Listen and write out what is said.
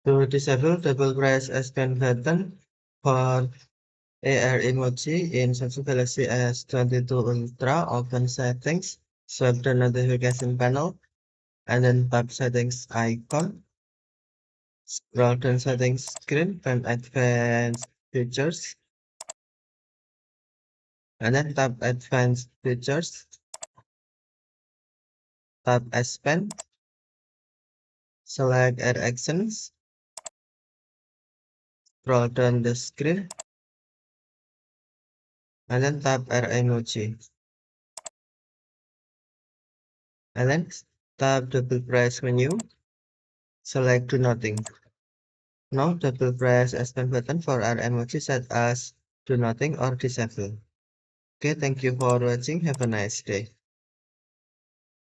To disable, double press S Pen button for AR Emoji in Samsung Galaxy S22 Ultra. Open settings, swipe the notification panel, and then tap settings icon. Scroll down settings screen, find advanced features, and then tap advanced features, tap S Pen, select Add Actions, scroll down the screen, and then tap AR Emoji, and then tap double press menu, select Do Nothing. Now double press S Pen button for AR Emoji set as Do Nothing or Disable. Okay, thank you for watching. Have a nice day.